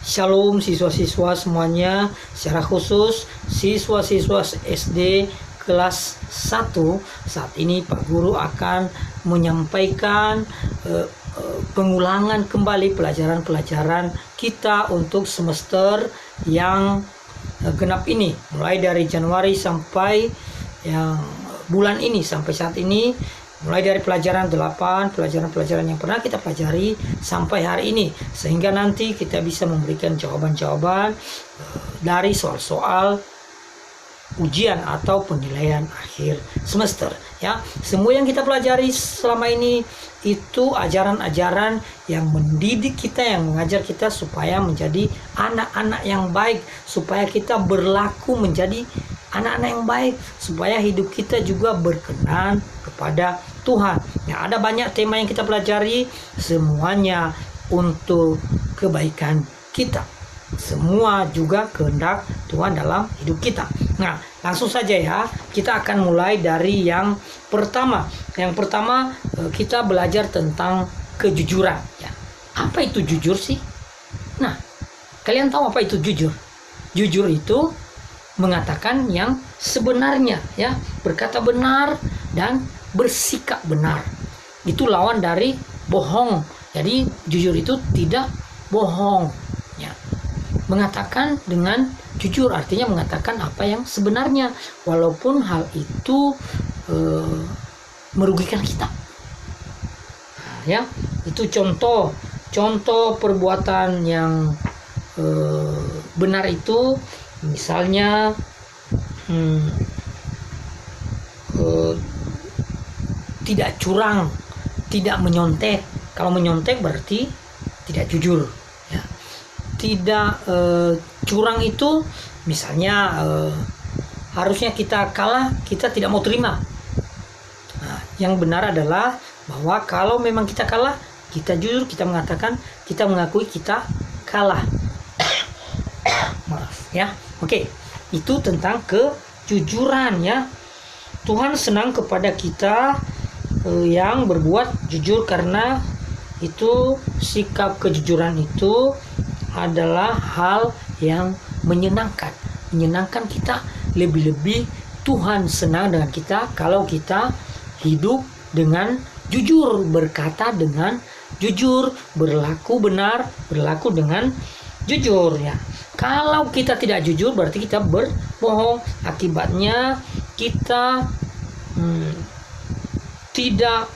Shalom siswa-siswa semuanya, secara khusus siswa-siswa SD kelas 1. Saat ini Pak Guru akan menyampaikan pengulangan kembali pelajaran-pelajaran kita untuk semester yang genap ini, mulai dari Januari sampai yang bulan ini, sampai saat ini, mulai dari pelajaran 8, pelajaran-pelajaran yang pernah kita pelajari sampai hari ini, sehingga nanti kita bisa memberikan jawaban-jawaban dari soal-soal ujian atau penilaian akhir semester. Ya, semua yang kita pelajari selama ini itu ajaran-ajaran yang mendidik kita, yang mengajar kita supaya menjadi anak-anak yang baik, supaya kita berlaku menjadi anak-anak yang baik, supaya hidup kita juga berkenan kepada Tuhan. Ya, ada banyak tema yang kita pelajari, semuanya untuk kebaikan kita. Semua juga kehendak Tuhan dalam hidup kita. Nah, langsung saja ya, kita akan mulai dari yang pertama. Yang pertama, kita belajar tentang kejujuran. Ya, apa itu jujur sih? Nah, kalian tahu apa itu jujur? Jujur itu mengatakan yang sebenarnya, ya, berkata benar dan bersikap benar. Itu lawan dari bohong. Jadi jujur itu tidak bohong, ya. Mengatakan dengan jujur artinya mengatakan apa yang sebenarnya, walaupun hal itu merugikan kita. Nah, ya, itu contoh perbuatan yang benar itu. Misalnya tidak curang, tidak menyontek. Kalau menyontek berarti tidak jujur, ya. Tidak curang itu misalnya harusnya kita kalah, kita tidak mau terima. Nah, yang benar adalah bahwa kalau memang kita kalah, kita jujur, kita mengatakan, kita mengakui kita kalah. Maaf ya. Oke, itu tentang kejujuran, ya. Tuhan senang kepada kita yang berbuat jujur, karena itu sikap kejujuran itu adalah hal yang menyenangkan kita. Lebih-lebih Tuhan senang dengan kita kalau kita hidup dengan jujur, berkata dengan jujur, berlaku benar, berlaku dengan jujur, ya. Kalau kita tidak jujur berarti kita berbohong. Akibatnya kita tidak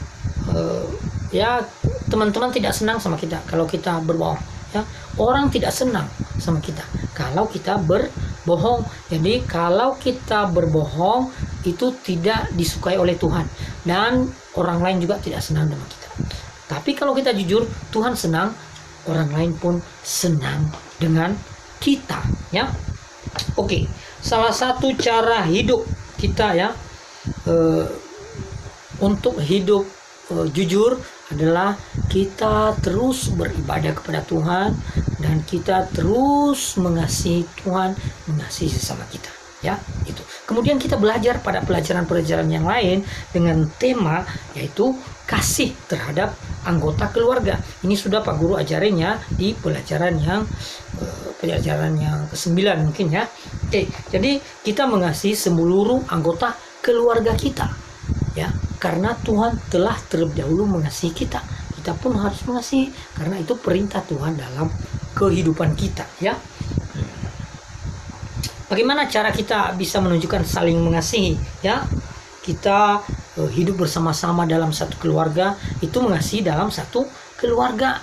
ya, teman-teman tidak senang sama kita kalau kita berbohong, ya. Orang tidak senang sama kita kalau kita berbohong. Jadi kalau kita berbohong itu tidak disukai oleh Tuhan, dan orang lain juga tidak senang dengan kita. Tapi kalau kita jujur, Tuhan senang, orang lain pun senang dengan kita, ya. Oke, salah satu cara hidup kita, ya, untuk hidup jujur adalah kita terus beribadah kepada Tuhan, dan kita terus mengasihi Tuhan, mengasihi sesama kita, ya. Itu. Kemudian kita belajar pada pelajaran-pelajaran yang lain dengan tema yaitu kasih terhadap anggota keluarga. Ini sudah Pak Guru ajarin, ya, di pelajaran yang ke-9 mungkin, ya. Oke, jadi kita mengasihi seluruh anggota keluarga kita, ya, karena Tuhan telah terlebih dahulu mengasihi kita. Kita pun harus mengasihi, karena itu perintah Tuhan dalam kehidupan kita, ya. Bagaimana cara kita bisa menunjukkan saling mengasihi, ya? Kita hidup bersama-sama dalam satu keluarga, itu mengasihi dalam satu keluarga.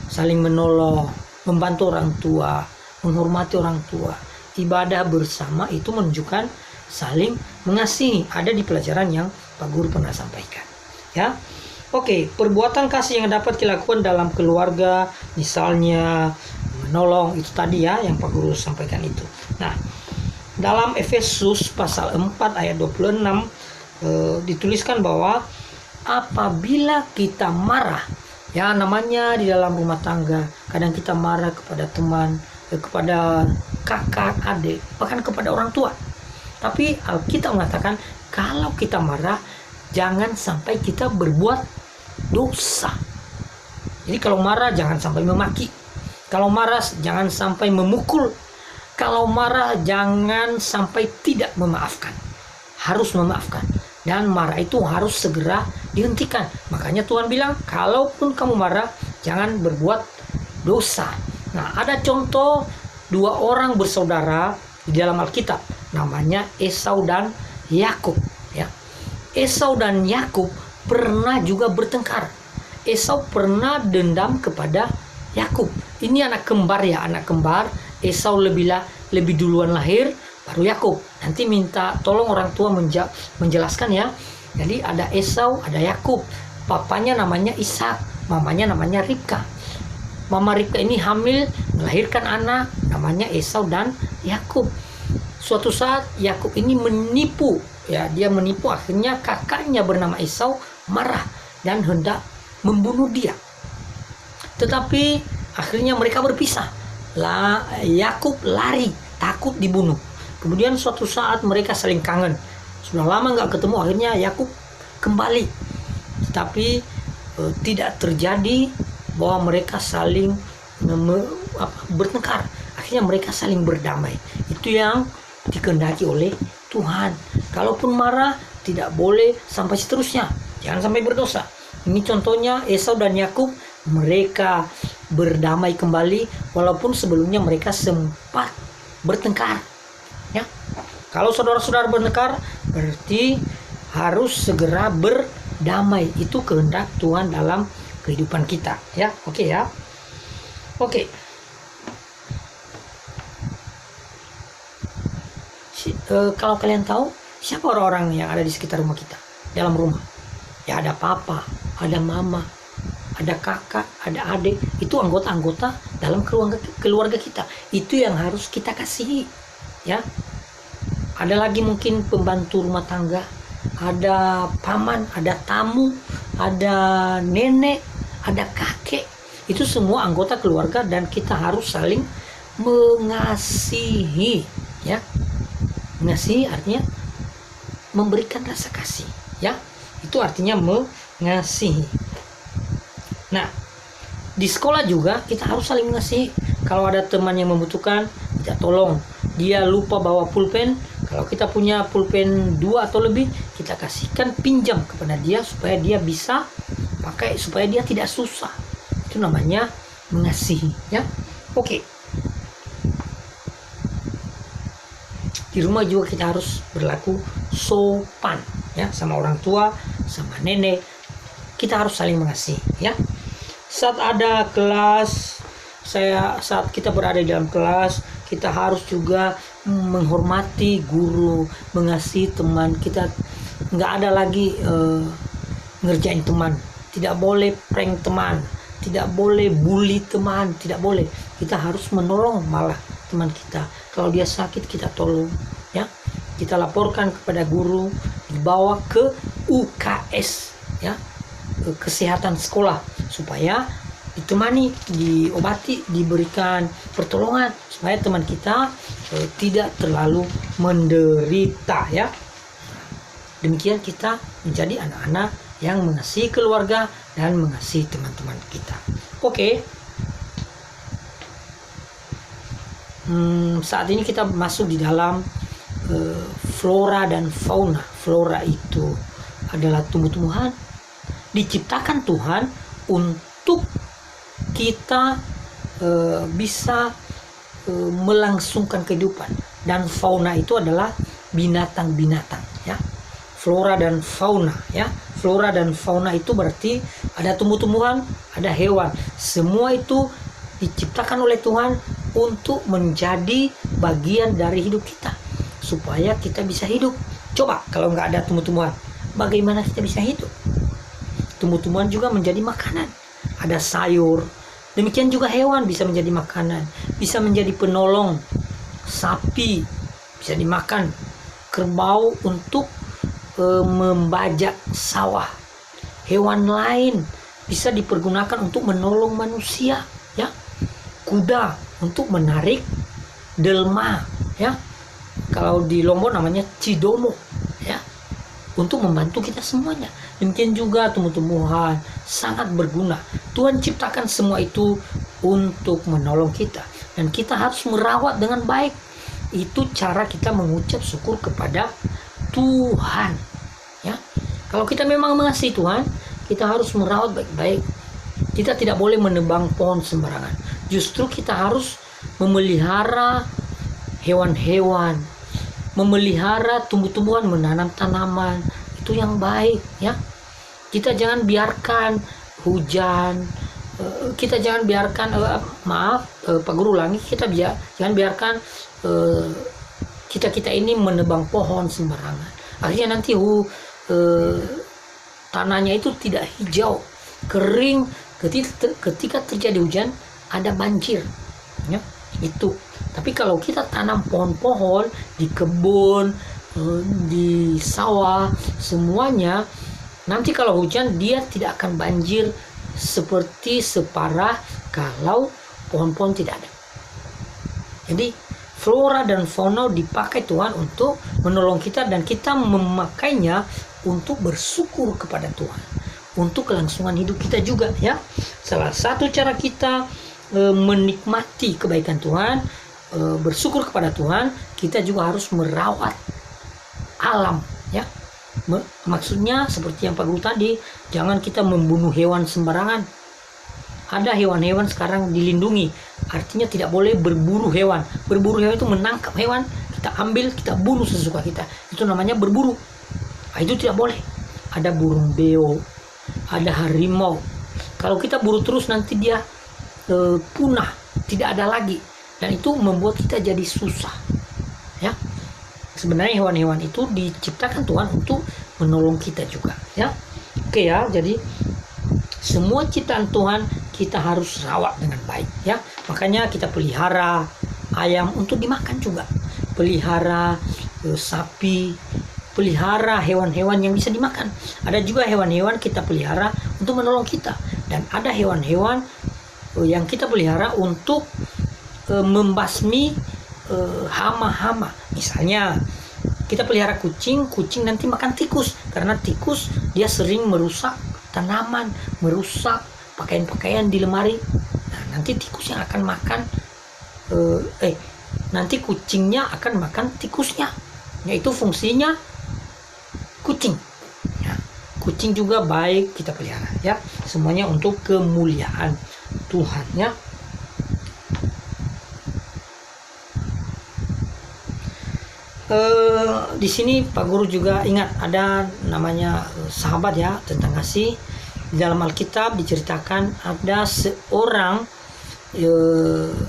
Saling menolong, membantu orang tua, menghormati orang tua, ibadah bersama, itu menunjukkan saling mengasihi. Ada di pelajaran yang Pak Guru pernah sampaikan, ya. Oke, perbuatan kasih yang dapat dilakukan dalam keluarga, misalnya menolong, itu tadi, ya, yang Pak Guru sampaikan itu. Nah, dalam Efesus pasal 4 ayat 26 dituliskan bahwa apabila kita marah, ya, namanya di dalam rumah tangga, kadang kita marah kepada teman, kepada kakak, adik, bahkan kepada orang tua. Tapi Alkitab mengatakan kalau kita marah, jangan sampai kita berbuat dosa. Jadi kalau marah jangan sampai memaki. Kalau marah jangan sampai memukul. Kalau marah jangan sampai tidak memaafkan. Harus memaafkan. Dan marah itu harus segera dihentikan. Makanya Tuhan bilang, kalaupun kamu marah, jangan berbuat dosa. Nah, ada contoh 2 orang bersaudara di dalam Alkitab. Namanya Esau dan Yakub. Ya. Esau dan Yakub pernah juga bertengkar. Esau pernah dendam kepada Yakub. Ini anak kembar ya, anak kembar. Esau lebih duluan lahir, baru Yakub. Nanti minta tolong orang tua menjelaskan ya. Jadi ada Esau, ada Yakub. Papanya namanya Ishak, mamanya namanya Ribka. Mama Ribka ini hamil, melahirkan anak namanya Esau dan Yakub. Suatu saat Yakub ini menipu, ya, dia menipu, akhirnya kakaknya bernama Esau marah dan hendak membunuh dia. Tetapi akhirnya mereka berpisah. Yakub lari, takut dibunuh. Kemudian suatu saat mereka saling kangen. Sudah lama nggak ketemu, akhirnya Yakub kembali. Tapi tidak terjadi bahwa mereka saling bertengkar. Akhirnya mereka saling berdamai. Itu yang dikehendaki oleh Tuhan. Kalaupun marah, tidak boleh sampai seterusnya. Jangan sampai berdosa. Ini contohnya Esau dan Yakub, mereka berdamai kembali walaupun sebelumnya mereka sempat bertengkar. Ya. Kalau saudara-saudara bertengkar, berarti harus segera berdamai. Itu kehendak Tuhan dalam kehidupan kita. Ya, oke ya. Oke. Kalau kalian tahu siapa orang-orang yang ada di sekitar rumah kita, dalam rumah, ya ada papa, ada mama, ada kakak, ada adik. Itu anggota-anggota dalam keluarga kita. Itu yang harus kita kasihi, ya. Ada lagi mungkin pembantu rumah tangga, ada paman, ada tamu, ada nenek, ada kakek. Itu semua anggota keluarga dan kita harus saling mengasihi, ya. Mengasihi artinya memberikan rasa kasih, ya. Itu artinya mengasihi. Nah, di sekolah juga kita harus saling mengasihi. Kalau ada teman yang membutuhkan, kita tolong. Dia lupa bawa pulpen, kalau kita punya pulpen 2 atau lebih, kita kasihkan, pinjam kepada dia supaya dia bisa pakai, supaya dia tidak susah. Itu namanya mengasihi, ya. Oke. Di rumah juga kita harus berlaku sopan, ya, sama orang tua, sama nenek. Kita harus saling mengasihi, ya. Saat ada kelas, saat kita berada di dalam kelas, kita harus juga menghormati guru, mengasihi teman kita. Nggak ada lagi ngerjain teman, tidak boleh prank teman, tidak boleh bully teman, tidak boleh. Kita harus menolong malah teman kita. Kalau dia sakit, kita tolong, ya. Kita laporkan kepada guru, dibawa ke UKS, ya, kesehatan sekolah, supaya ditemani, diobati, diberikan pertolongan supaya teman kita tidak terlalu menderita, ya. Demikian kita menjadi anak-anak yang mengasihi keluarga dan mengasihi teman-teman kita. Oke. Saat ini kita masuk di dalam flora dan fauna. Flora itu adalah tumbuh-tumbuhan diciptakan Tuhan untuk kita bisa melangsungkan kehidupan. Dan fauna itu adalah binatang-binatang, ya. Flora dan fauna, ya. Flora dan fauna itu berarti ada tumbuh-tumbuhan, ada hewan. Semua itu diciptakan oleh Tuhan untuk menjadi bagian dari hidup kita, supaya kita bisa hidup. Coba kalau nggak ada tumbuh-tumbuhan, bagaimana kita bisa hidup? Tumbuh-tumbuhan juga menjadi makanan. Ada sayur, demikian juga hewan bisa menjadi makanan, bisa menjadi penolong. Sapi bisa dimakan, kerbau untuk membajak sawah. Hewan lain bisa dipergunakan untuk menolong manusia, ya. Kuda untuk menarik delma, ya. Kalau di Lombok namanya cidomo, ya, untuk membantu kita semuanya. Demikian juga tumbuh-tumbuhan sangat berguna. Tuhan ciptakan semua itu untuk menolong kita, dan kita harus merawat dengan baik. Itu cara kita mengucap syukur kepada Tuhan, ya. Kalau kita memang mengasihi Tuhan, kita harus merawat baik-baik. Kita tidak boleh menebang pohon sembarangan. Justru kita harus memelihara hewan-hewan, memelihara tumbuh-tumbuhan, menanam tanaman. Itu yang baik, ya. Kita jangan biarkan hujan, kita jangan biarkan Pak Guru ulangi, kita jangan biarkan kita ini menebang pohon sembarangan. Akhirnya nanti tanahnya itu tidak hijau, kering. Ketika terjadi hujan, ada banjir, ya. Itu. Tapi kalau kita tanam pohon-pohon di kebun, di sawah, semuanya, nanti kalau hujan dia tidak akan banjir seperti separah kalau pohon-pohon tidak ada. Jadi flora dan fauna dipakai Tuhan untuk menolong kita, dan kita memakainya untuk bersyukur kepada Tuhan, untuk kelangsungan hidup kita juga, ya. Salah satu cara kita menikmati kebaikan Tuhan, bersyukur kepada Tuhan, kita juga harus merawat alam, ya. Maksudnya seperti yang Pak Guru tadi, jangan kita membunuh hewan sembarangan. Ada hewan-hewan sekarang dilindungi, artinya tidak boleh berburu hewan. Berburu hewan itu menangkap hewan, kita ambil, kita bunuh sesuka kita. Itu namanya berburu. Nah, itu tidak boleh. Ada burung beo, ada harimau. Kalau kita buru terus, nanti dia punah, tidak ada lagi, dan itu membuat kita jadi susah, ya. Sebenarnya hewan-hewan itu diciptakan Tuhan untuk menolong kita juga, ya. Oke, ya. Jadi semua ciptaan Tuhan kita harus rawat dengan baik, ya. Makanya kita pelihara ayam untuk dimakan juga, pelihara sapi, pelihara hewan-hewan yang bisa dimakan. Ada juga hewan-hewan kita pelihara untuk menolong kita, dan ada hewan-hewan yang kita pelihara untuk membasmi hama-hama. Misalnya kita pelihara kucing nanti makan tikus, karena tikus dia sering merusak tanaman, merusak pakaian-pakaian di lemari. Nah, nanti tikus yang akan makan nanti kucingnya akan makan tikusnya, yaitu fungsinya kucing, ya. Kucing juga baik kita pelihara, ya. Semuanya untuk kemuliaan Tuhan, ya. Di sini Pak Guru juga ingat ada namanya sahabat, ya, tentang kasih. Di dalam Alkitab diceritakan ada seorang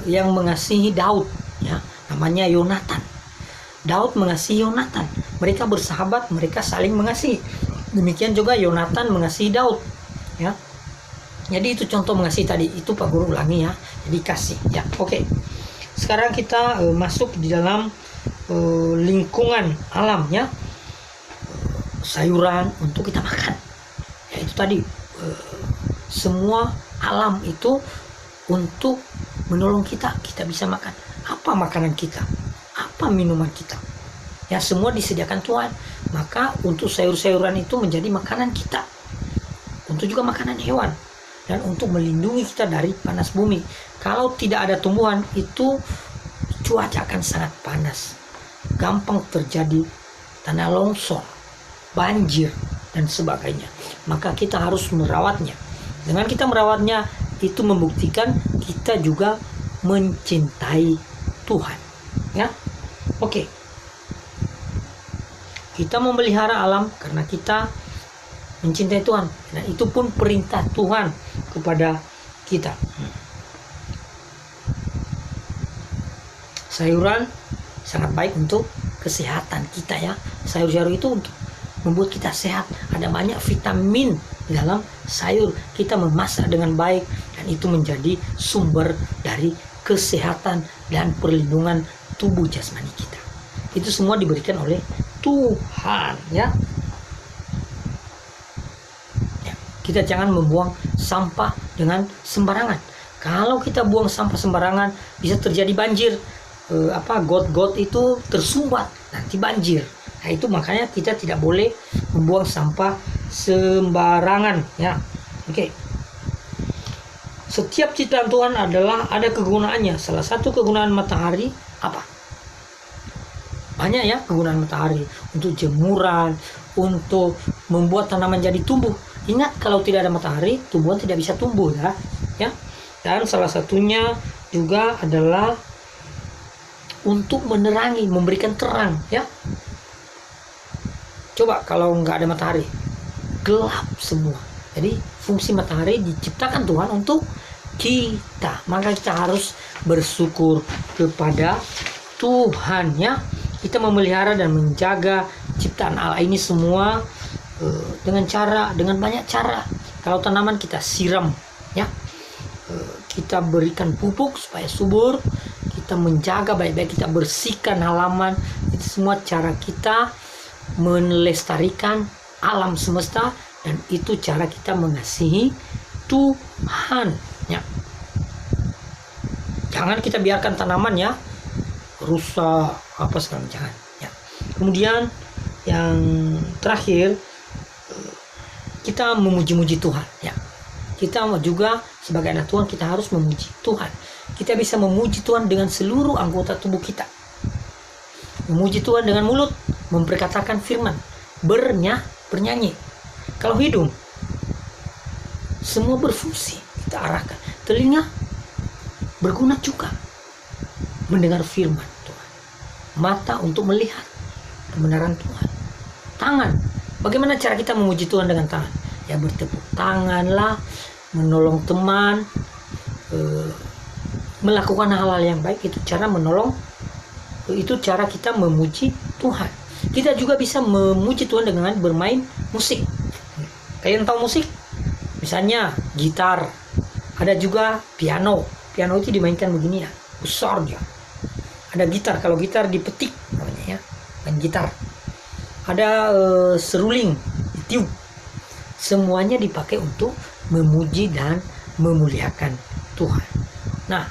yang mengasihi Daud, ya, namanya Yonatan. Daud mengasihi Yonatan. Mereka bersahabat, mereka saling mengasihi. Demikian juga Yonatan mengasihi Daud, ya. Jadi itu contoh mengasihi tadi, itu Pak Guru ulangi, ya. Jadi kasih, ya. Oke. Sekarang kita masuk di dalam lingkungan alam, ya. Sayuran untuk kita makan. Ya, itu tadi semua alam itu untuk menolong kita bisa makan. Apa makanan kita? Apa minuman kita? Ya, semua disediakan Tuhan. Maka untuk sayur-sayuran itu menjadi makanan kita. Untuk juga makanan hewan. Dan untuk melindungi kita dari panas bumi. Kalau tidak ada tumbuhan, itu cuaca akan sangat panas. Gampang terjadi tanah longsor, banjir, dan sebagainya. Maka kita harus merawatnya. Dengan kita merawatnya, itu membuktikan kita juga mencintai Tuhan, ya. Oke. Kita memelihara alam karena kita mencintai Tuhan. Nah, itu pun perintah Tuhan kepada kita. Sayuran sangat baik untuk kesehatan kita, ya. Sayur-sayur itu untuk membuat kita sehat. Ada banyak vitamin di dalam sayur. Kita memasak dengan baik, dan itu menjadi sumber dari kesehatan dan perlindungan tubuh jasmani kita. Itu semua diberikan oleh Tuhan, ya. Kita jangan membuang sampah dengan sembarangan. Kalau kita buang sampah sembarangan, bisa terjadi banjir. Got-got itu tersumbat, nanti banjir. Nah, itu makanya kita tidak boleh membuang sampah sembarangan, ya. Oke. Setiap ciptaan Tuhan adalah ada kegunaannya. Salah satu kegunaan matahari apa? Banyak ya kegunaan matahari. Untuk jemuran, untuk membuat tanaman jadi tumbuh. Ingat, kalau tidak ada matahari, tumbuhan tidak bisa tumbuh ya. Dan salah satunya juga adalah untuk menerangi, memberikan terang ya. Coba kalau nggak ada matahari, gelap semua. Jadi fungsi matahari diciptakan Tuhan untuk kita. Maka kita harus bersyukur kepada Tuhan ya. Kita memelihara dan menjaga ciptaan Allah ini semua dengan banyak cara. Kalau tanaman kita siram ya, kita berikan pupuk supaya subur, kita menjaga baik-baik, kita bersihkan halaman. Itu semua cara kita melestarikan alam semesta, dan itu cara kita mengasihi Tuhan ya. Jangan kita biarkan tanaman ya rusak apa segala jangan ya. Kemudian yang terakhir, kita memuji-muji Tuhan ya. Kita juga sebagai anak Tuhan, kita harus memuji Tuhan. Kita bisa memuji Tuhan dengan seluruh anggota tubuh kita. Memuji Tuhan dengan mulut, memperkatakan firman, bernyanyi. Kalau hidung, semua berfungsi, kita arahkan. Telinga berguna juga mendengar firman Tuhan. Mata untuk melihat kebenaran Tuhan. Tangan, bagaimana cara kita memuji Tuhan dengan tangan? Ya bertepuk tangan lah, menolong teman, melakukan hal-hal yang baik. Itu cara menolong, itu cara kita memuji Tuhan. Kita juga bisa memuji Tuhan dengan bermain musik. Kalian tahu musik? Misalnya gitar, ada juga piano. Piano itu dimainkan begini ya, besar dia. Ada gitar, kalau gitar dipetik namanya ya, main gitar. Ada seruling, tiup. Semuanya dipakai untuk memuji dan memuliakan Tuhan. Nah,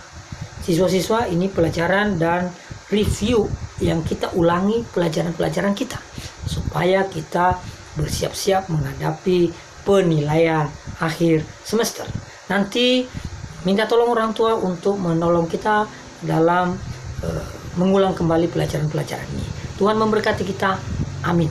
siswa-siswa, ini pelajaran dan review yang kita ulangi pelajaran-pelajaran kita supaya kita bersiap-siap menghadapi penilaian akhir semester. Nanti minta tolong orang tua untuk menolong kita dalam mengulang kembali pelajaran-pelajaran ini. Tuhan memberkati kita. Amin.